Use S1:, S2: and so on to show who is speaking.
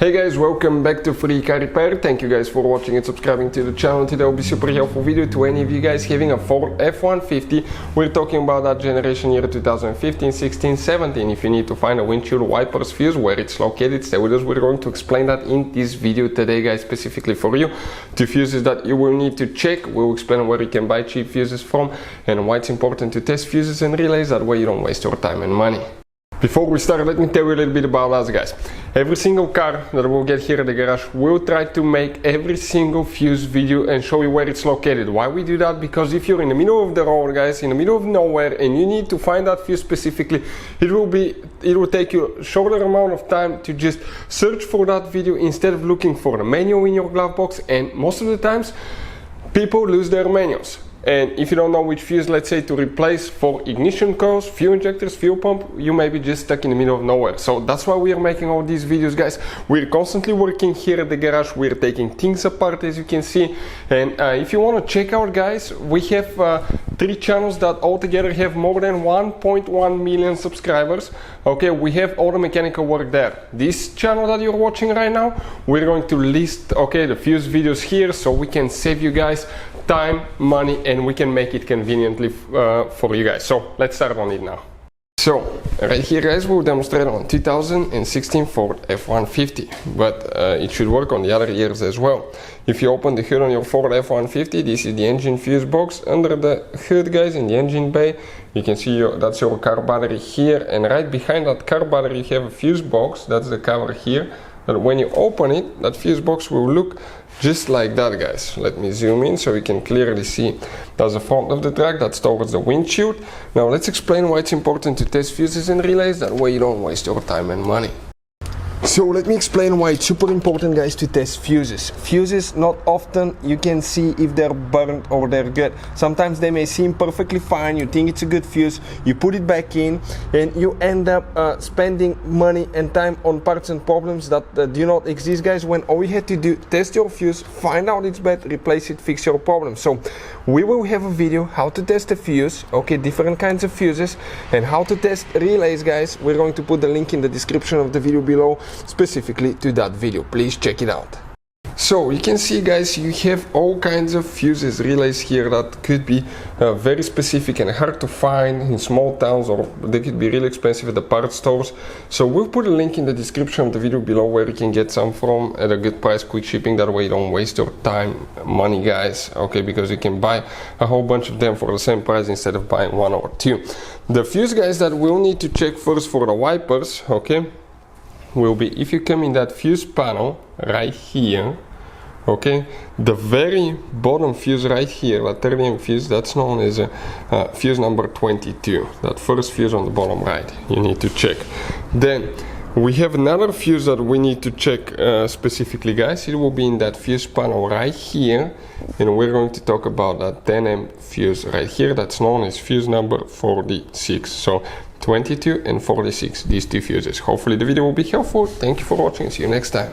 S1: Hey guys, welcome back to Free Car Repair. Thank you guys for watching and subscribing to the channel. Today will be super helpful video to any of you guys having a Ford F-150. We're talking about that generation year 2015, 16, 17. If you need to find a windshield wipers fuse, where it's located, stay with us. We're going to explain that in this video today, guys, specifically for you. The fuses that you will need to check, we'll explain where you can buy cheap fuses from and why it's important to test fuses and relays. That way you don't waste your time and money. Before we start, let me tell you a little bit about us, guys. Every single car that we'll get here at the garage, we'll try to make every single fuse video and show you where it's located. Why we do that? Because if you're in the middle of the road, guys, in the middle of nowhere, and you need to find that fuse specifically, it will take you a shorter amount of time to just search for that video instead of looking for the manual in your glove box. And most of the times, people lose their manuals. And if you don't know which fuse, let's say, to replace for ignition coils, fuel injectors, fuel pump, you may be just stuck in the middle of nowhere. So that's why we are making all these videos, guys. We're constantly working here at the garage. We're taking things apart, as you can see. And if you want to check out, guys, we have 3 channels that altogether have more than 1.1 million subscribers. Okay, we have all the mechanical work there. This channel that you're watching right now, we're going to list, the fuse videos here, so we can save you guys time, money, and we can make it conveniently for you guys. So let's start on it now. So right here, guys, we'll demonstrate on 2016 Ford F-150, but it should work on the other years as well. If you open the hood on your Ford F-150, this is the engine fuse box. Under the hood, guys, in the engine bay, you can see that's your car battery here, and right behind that car battery you have a fuse box. That's the cover here. But when you open it, that fuse box will look just like that, guys. Let me zoom in so you can clearly see. That's the front of the truck, that's towards the windshield. Now let's explain why it's important to test fuses and relays. That way you don't waste your time and money. So let me explain why it's super important, guys, to test fuses. Fuses, not often you can see if they're burnt or they're good. Sometimes they may seem perfectly fine, you think it's a good fuse, you put it back in, and you end up spending money and time on parts and problems that do not exist, guys, when all you had to do, test your fuse, find out it's bad, replace it, fix your problem. So we will have a video how to test a fuse, different kinds of fuses, and how to test relays, guys. We're going to put the link in the description of the video below, specifically to that video. Please check it out. So you can see, guys, you have all kinds of fuses, relays here that could be very specific and hard to find in small towns, or they could be really expensive at the parts stores. So we'll put a link in the description of the video below where you can get some from at a good price, quick shipping. That way you don't waste your time, money, guys, because you can buy a whole bunch of them for the same price instead of buying 1 or 2. The fuse, guys, that we'll need to check first for the wipers, will be, if you come in that fuse panel right here, the very bottom fuse right here, that ternium fuse, that's known as fuse number 22, that first fuse on the bottom right, you need to check. Then we have another fuse that we need to check specifically, guys. It will be in that fuse panel right here, and we're going to talk about that 10M fuse right here, that's known as fuse number 46. So 22 and 46, these 2 fuses. Hopefully the video will be helpful. Thank you for watching. See you next time.